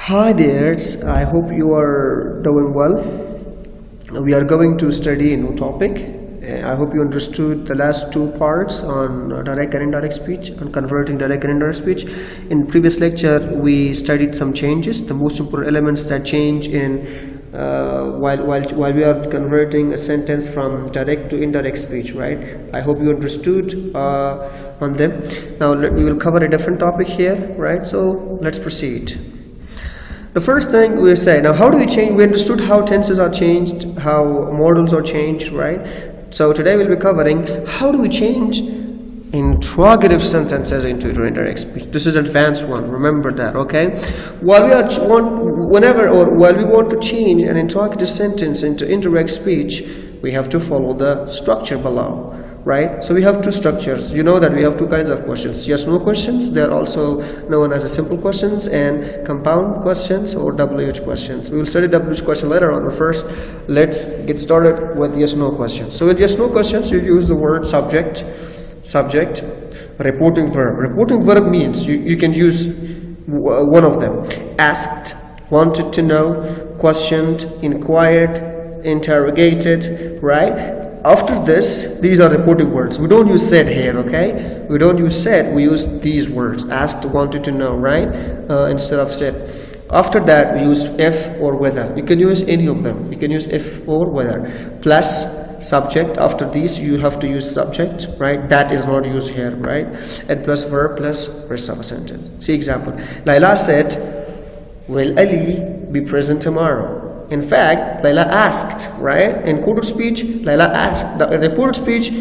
Hi there, I hope you are doing well. We are going to study a new topic. I hope you understood the last two parts on direct and indirect speech, on converting direct and indirect speech. In previous lecture, we studied some changes, the most important elements that change in while we are converting a sentence from direct to indirect speech, right? I hope you understood on them. Now we will cover a different topic here, right? So let's proceed. The first thing we say, now how do we change? We understood how tenses are changed, how modals are changed, right? So today we'll be covering how do we change interrogative sentences into indirect speech. This is advanced one, remember that, okay? While we want to change an interrogative sentence into indirect speech, we have to follow the structure below, right? So we have two structures. You know that we have two kinds of questions: yes no questions, they are also known as simple questions, and compound questions or WH questions. We will study WH question later on, but first let's get started with yes no questions. So with yes no questions, you use the word subject, reporting verb. Reporting verb means you can use one of them: asked, wanted to know, questioned, inquired, interrogated, right? After this, these are reporting words. We don't use said here, okay? We don't use said, we use these words: asked, wanted to know, right? Instead of said. After that, we use if or whether. You can use any of them. You can use if or whether. Plus subject. After these, you have to use subject, right? That is not used here, right? And plus verb plus rest of a sentence. See example. Laila said, will Ali be present tomorrow? In fact, Laila asked, right? In quoted speech, Laila asked. The reported speech,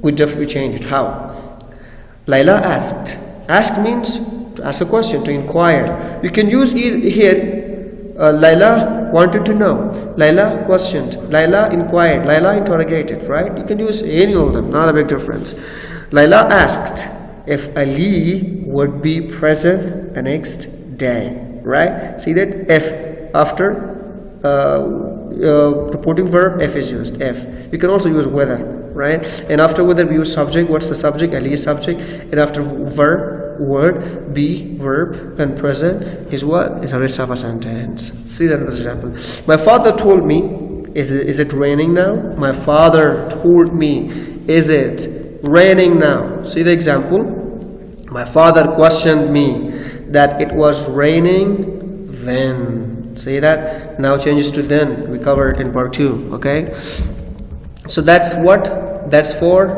we definitely change it. How? Laila asked. Ask means to ask a question, to inquire. You can use here, Laila wanted to know, Laila questioned, Laila inquired, Laila interrogated, right? You can use any of them, not a big difference. Laila asked if Ali would be present the next day, right? See that? If after reporting verb, if is used. If. You can also use whether, right? And after whether we use subject. What's the subject? Ali is subject. And after verb, word, be verb, and present is what? Is a rest of a sentence. See that example. My father told me, is it raining now? My father told me, is it raining now? See the example. My father questioned me that it was raining then. See that? Now changes to then. We covered in part 2. Okay. So that's what. That's for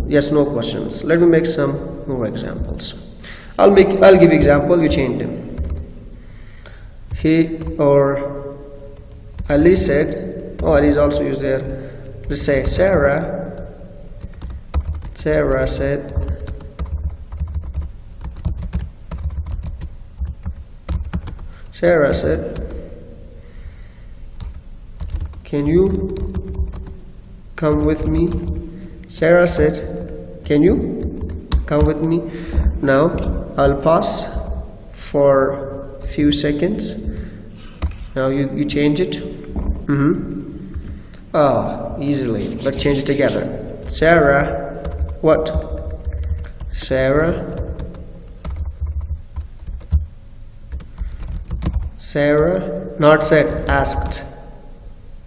yes no questions. Let me make some more examples. I'll give example. You change them. He or Ali said. Oh, Ali is also used there. Let's say Sarah said. Sarah said, can you come with me? Sarah said, can you come with me? Now I'll pause for a few seconds. Now you change it. Easily. Let's change it together. Sarah, what? Sarah, not said, asked,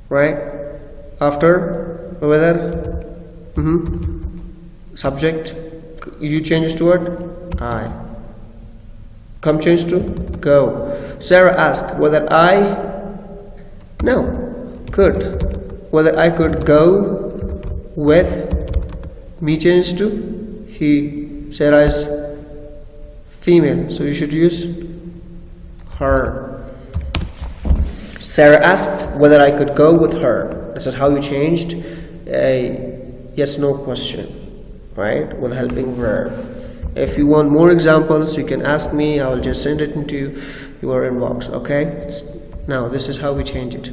right? After whether, subject, you change to what? I. Come change to go. Sarah asked whether whether I could go with me, change to he. Sarah is female, so you should use her. Sarah asked whether I could go with her. This is how you changed a yes no question, right? With helping verb. If you want more examples, you can ask me. I will just send it into your inbox, okay? Now this is how we change it.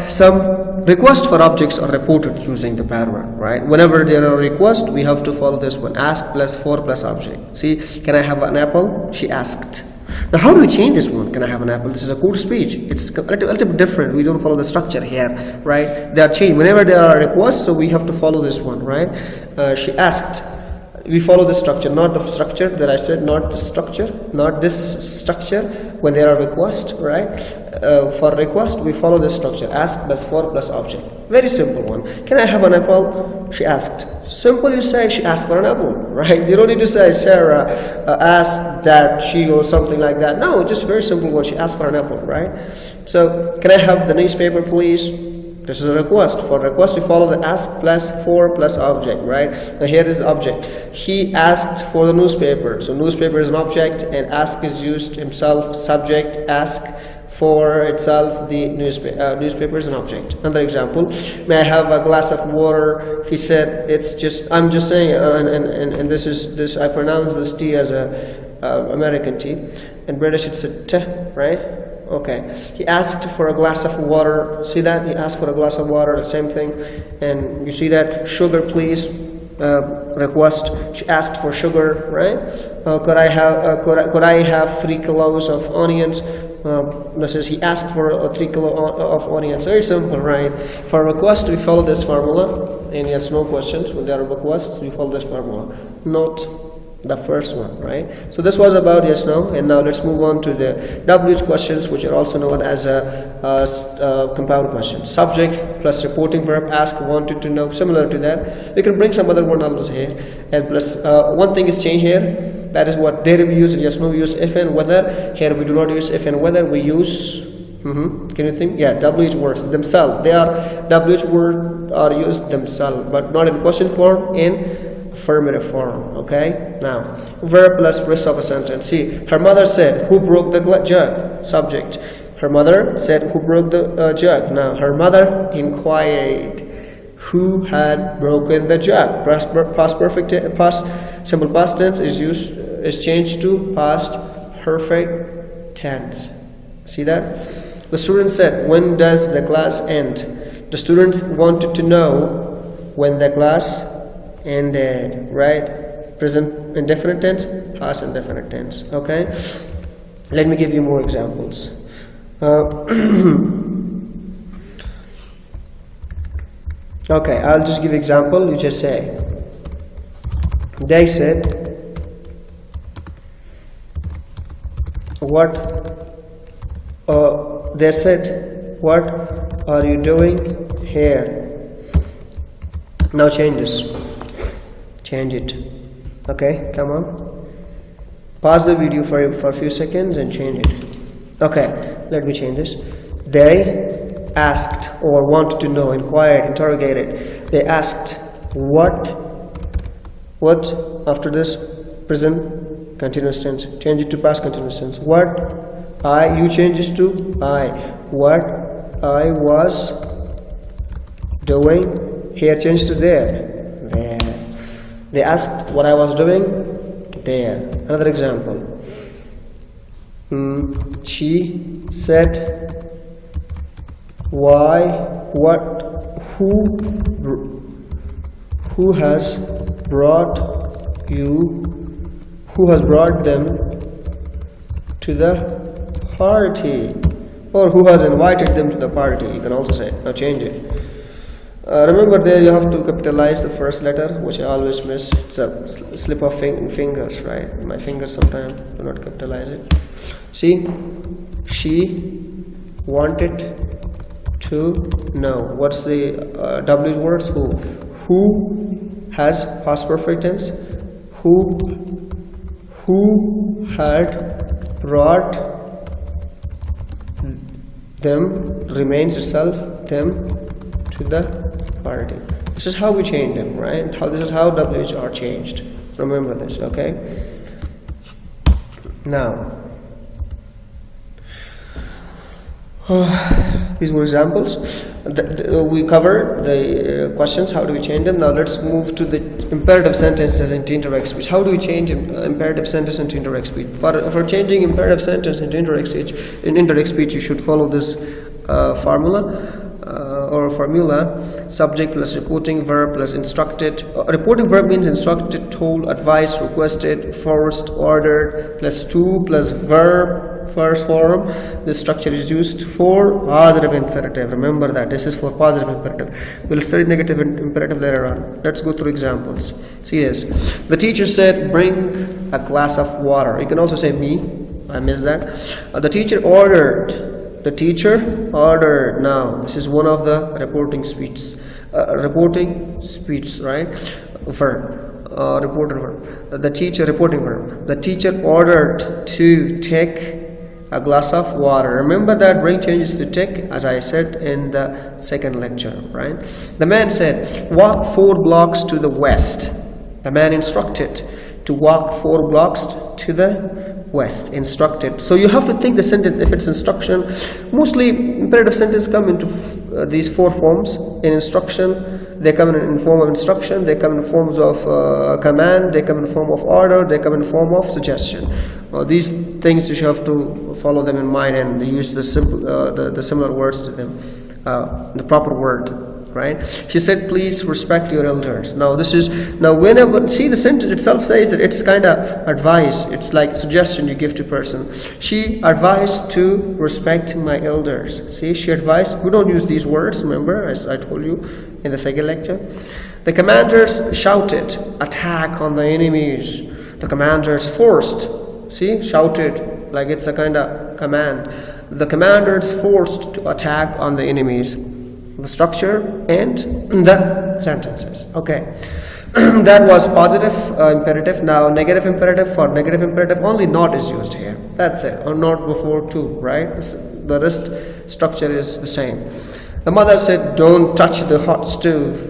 Some requests for objects are reported using the pattern, right? Whenever there are requests, we have to follow this one: ask plus for plus object. See, can I have an apple? She asked. Now how do we change this one? Can I have an apple? This is a code speech. It's a little bit different. We don't follow the structure here, right? They are changed whenever there are requests, so we have to follow this one, right? She asked. we follow the structure, not the structure that I said, not the structure, not this structure when there are requests, right? For request, we follow this structure, ask plus for plus object. Very simple one. Can I have an apple? She asked. Simple, you say she asked for an apple, right? You don't need to say Sarah asked that she or something like that. No, just very simple one. She asked for an apple, right? So, can I have the newspaper, please? This is a request. For request, you follow the ask plus for plus object, right? Now here is object. He asked for the newspaper. So newspaper is an object, and ask is used himself, subject, ask for itself, the newspaper is an object. Another example, may I have a glass of water? He said, it's just, I'm just saying, and this is, this, I pronounce this T as a American T. In British it's a T, right? Okay, he asked for a glass of water. See that? He asked for a glass of water, the same thing. And you see that? Sugar, please. Request. She asked for sugar, right? Could I have 3 kilos of onions? This is, he asked for 3 kilos of onions. Very simple, right? For request, we follow this formula. And yes, no questions. When there are requests, we follow this formula. Not the first one, right? So this was about yes, no, and now let's move on to the WH questions, which are also known as a compound question. Subject plus reporting verb, ask, wanted to know, similar to that. We can bring some other word numbers here, and plus one thing is change here. That is what there we use yes, no, we use if and whether. Here we do not use if and whether, we use can you think? Yeah, WH words themselves. They are WH words are used themselves, but not in question form, in affirmative form. Okay, now verb plus rest of a sentence. See, her mother said, who broke the jug? Subject. Her mother said, who broke the jug? Now her mother inquired, who had broken the jug? Past perfect, past simple past tense is changed to past perfect tense. See that? The student said, when does the class end? The students wanted to know when the class ended, right? Present indefinite tense, past indefinite tense. Okay, let me give you more examples. Okay, I'll just give example. You just say, they said, what? They said, what are you doing here? Now change this. Change it. Okay, come on. Pause the video for a few seconds and change it. Okay, let me change this. They asked or wanted to know, inquired, interrogated. They asked what after this present continuous tense. Change it to past continuous tense. What you change this to I. What I was doing. Here change to there. There. They asked what I was doing there. Another example. She said, who has brought them to the party? Or who has invited them to the party? You can also say. Now change it. Remember there you have to capitalize the first letter, which I always miss. It's a slip of fingers, right? My fingers sometimes do not capitalize it. See, she wanted to know. What's the W words? Who? Who has past perfect tense? Who had brought them remains itself them to the party. This is how we change them, right? This is how WH are changed. Remember this, okay? Now, these were examples. We covered the questions. How do we change them? Now let's move to the imperative sentences into indirect speech. How do we change imperative sentence into indirect speech? For changing imperative sentence into indirect speech, you should follow this formula. Subject plus reporting verb plus instructed. Reporting verb means instructed, told, advised, requested, forced, ordered, plus to plus verb first form, this structure is used for positive imperative. Remember that this is for positive imperative. We'll study negative imperative later on. Let's go through examples. See this. The teacher said, bring a glass of water. You can also say me. I missed that. The teacher ordered. The teacher ordered. Now this is one of the reporting speech. Right? Verb. Reported verb. The teacher, reporting verb. The teacher ordered to take a glass of water. Remember that bring changes to take, as I said in the second lecture, right? The man said, walk 4 blocks to the west. The man instructed to walk 4 blocks to the west. Instructed. So you have to think the sentence, if it's instruction, mostly imperative sentences come into these 4 forms. In instruction, they come in form of instruction, they come in forms of command, they come in form of order, they come in form of suggestion. These things you have to follow them in mind and use the simple, the similar words to them, the proper word. Right? She said, please respect your elders. Now this is, now whenever, see the sentence itself says that it's kind of advice, it's like suggestion you give to person. She advised to respect my elders. See, she advised, we don't use these words, remember, as I told you in the second lecture. The commanders shouted, attack on the enemies. The commanders forced, see, shouted, like it's a kind of command. The commanders forced to attack on the enemies. The structure and the sentences. Okay. That was positive imperative. Now negative imperative. For negative imperative only not is used here. That's it. Or not before to, right? The rest structure is the same. The mother said, don't touch the hot stove.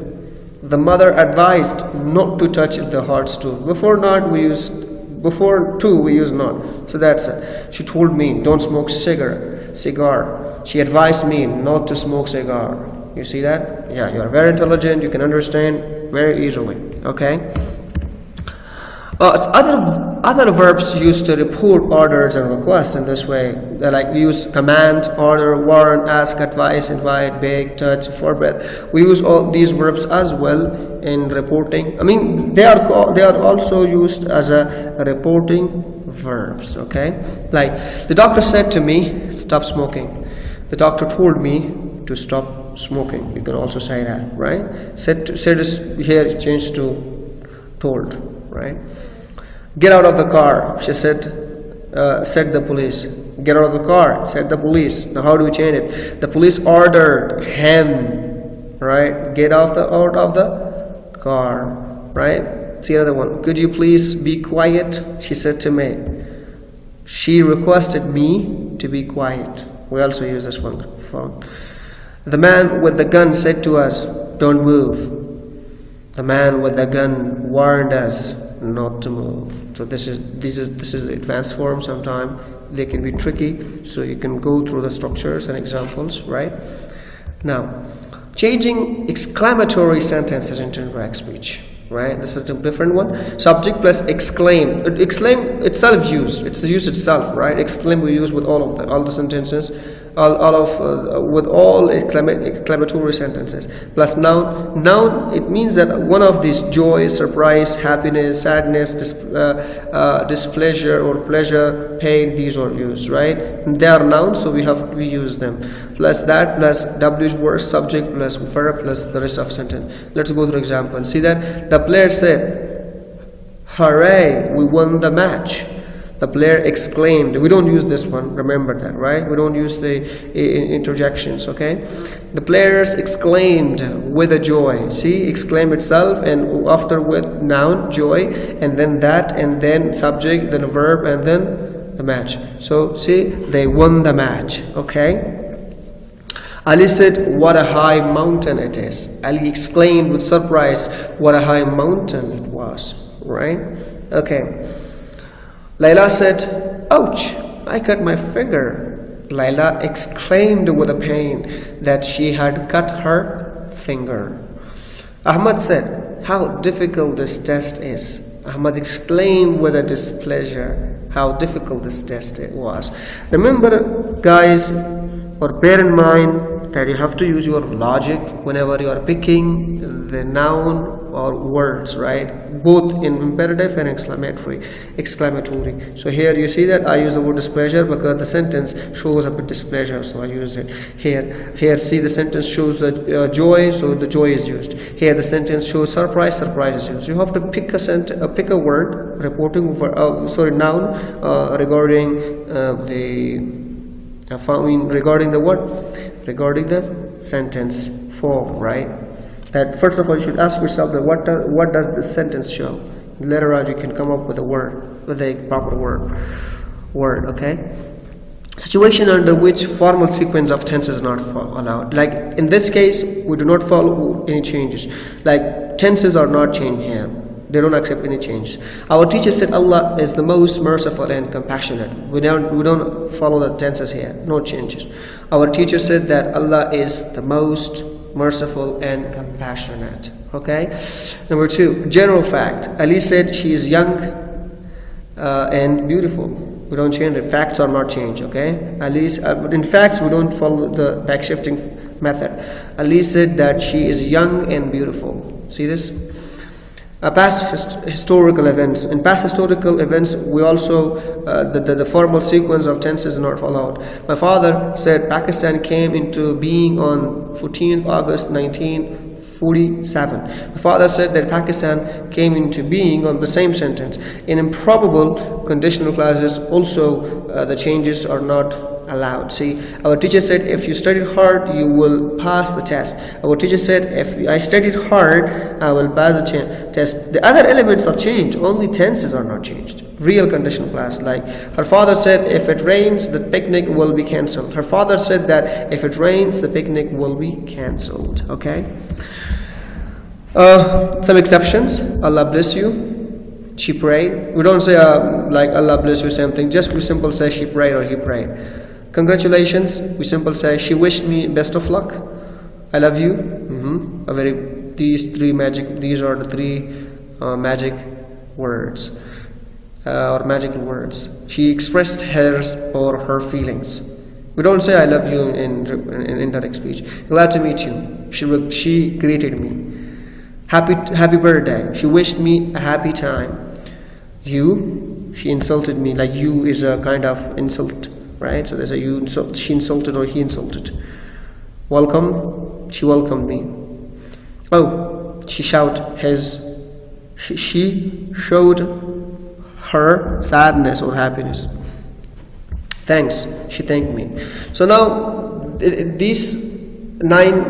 The mother advised not to touch the hot stove. Before not we used, before to we use not. So that's it. She told me, don't smoke cigar. She advised me not to smoke cigar. You see that? Yeah, you are very intelligent. You can understand very easily. Okay. Other verbs used to report orders and requests in this way. They like we use command, order, warn, ask, advise, invite, beg, touch, forbid. We use all these verbs as well in reporting. I mean, they are also used as a reporting verbs. Okay. Like the doctor said to me, stop smoking. The doctor told me to stop smoking. You can also say that, right? Said is here changed to told, right? Get out of the car, she said the police. Get out of the car, said the police. Now how do we change it? The police ordered him, right? Get out of the car, right? See another one. Could you please be quiet? She said to me. She requested me to be quiet. We also use this one. The man with the gun said to us, don't move. The man with the gun warned us not to move. So this is the advanced form. Sometimes they can be tricky, so you can go through the structures and examples, right? Now, changing exclamatory sentences into indirect speech. Right, this is a different one. Subject plus exclaim. Exclaim itself used. It's used itself, right? Exclaim we use with all the sentences, with all exclamatory sentences. Plus noun. Noun, it means that one of these: joy, surprise, happiness, sadness, displeasure or pleasure, pain. These are used, right? And they are nouns, so we use them. Plus that, plus W's word, subject plus verb plus the rest of sentence. Let's go through example. See that the player said, hooray, we won the match. The player exclaimed. We don't use this one, remember that, right? We don't use the interjections, okay? The players exclaimed with a joy. See, exclaim itself, and after with noun, joy, and then that, and then subject, then a verb, and then the match. So, see, they won the match, okay? Ali said, what a high mountain it is. Ali exclaimed with surprise, what a high mountain it was, right? Okay. Layla said, ouch, I cut my finger. Layla exclaimed with a pain that she had cut her finger. Ahmad said, how difficult this test is. Ahmad exclaimed with a displeasure how difficult this test it was. Remember, guys, or bear in mind, that you have to use your logic whenever you are picking the noun or words, right? Both in imperative and exclamatory. So here you see that I use the word displeasure because the sentence shows a bit displeasure, so I use it here. Here, see, the sentence shows the joy, so the joy is used. Here the sentence shows surprise is used. You have to pick a word reporting noun regarding regarding the what? Regarding the sentence form, right? That first of all you should ask yourself that what does the sentence show? Later on you can come up with a word, with a proper word, okay? Situation under which formal sequence of tense is not allowed. Like in this case, we do not follow any changes. Like tenses are not changed here. They don't accept any changes. Our teacher said Allah is the most merciful and compassionate. We don't follow the tenses here. No changes. Our teacher said that Allah is the most merciful and compassionate. Okay. Number 2, general fact. Ali said she is young and beautiful. We don't change it. Facts are not changed. Okay. But in facts we don't follow the back shifting method. Ali said that she is young and beautiful. See this? Past historical events. In past historical events, we also the formal sequence of tenses is not followed. My father said Pakistan came into being on 14th August 1947. My father said that Pakistan came into being on the same sentence. In improbable conditional clauses, also the changes are not allowed. See, our teacher said if you studied hard you will pass the test. Our teacher said if I studied hard I will pass the test. The other elements are changed, only tenses are not changed. Real conditional clause, like her father said if it rains the picnic will be cancelled. Her father said that if it rains the picnic will be cancelled. Okay. Some exceptions. Allah bless you. She prayed. We don't say like Allah bless you something. Just we simple say she prayed or he prayed. Congratulations, we simple say she wished me best of luck. I love you. These are the three magic words or magical words. She expressed hers or her feelings. We don't say I love you in indirect speech. Glad to meet you. She greeted me. Happy birthday. She wished me a happy time. You, she insulted me. Like you is a kind of insult. Right, so there's a you. She insulted or he insulted. Welcome, she welcomed me. Oh, she showed she showed her sadness or happiness. Thanks, she thanked me. So now these 9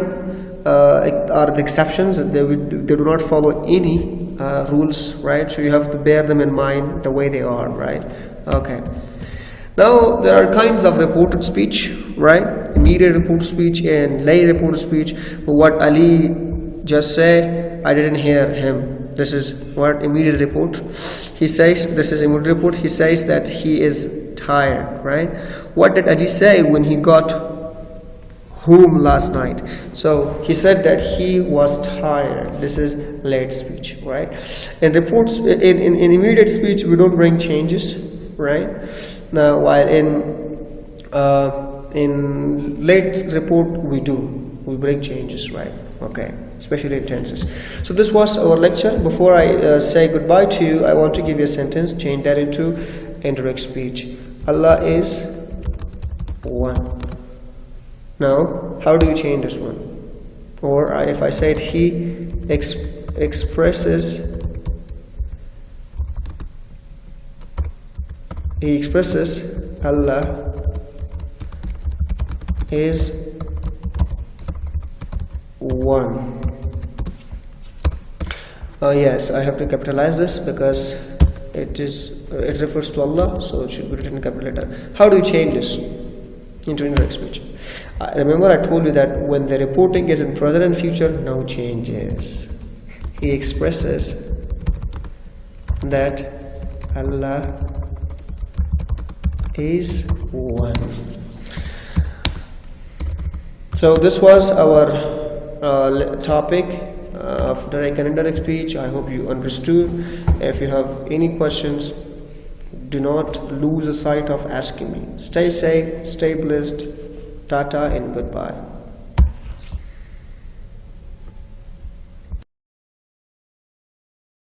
are the exceptions. They do not follow any rules, right? So you have to bear them in mind the way they are, right? Okay. Now there are kinds of reported speech, right? Immediate reported speech and late reported speech. What Ali just said, I didn't hear him. This is what immediate report. He says this is immediate report. He says that he is tired, right? What did Ali say when he got home last night? So he said that he was tired. This is late speech, right? In reports, in immediate speech, we don't bring changes, right? Now, while in late report we bring changes, right? Okay, especially in tenses. So this was our lecture. Before I say goodbye to you, I want to give you a sentence. Change that into indirect speech. Allah is one. Now, how do you change this one? Or if I said he expresses Allah is one. Yes, I have to capitalize this because it refers to Allah, so it should be written in capital letter. How do you change this into indirect speech? Remember I told you that when the reporting is in present and future, no changes. He expresses that Allah is one. So this was our topic of direct and indirect speech. I hope you understood. If you have any questions, do not lose the sight of asking me. Stay safe, stay blessed. Tata and goodbye.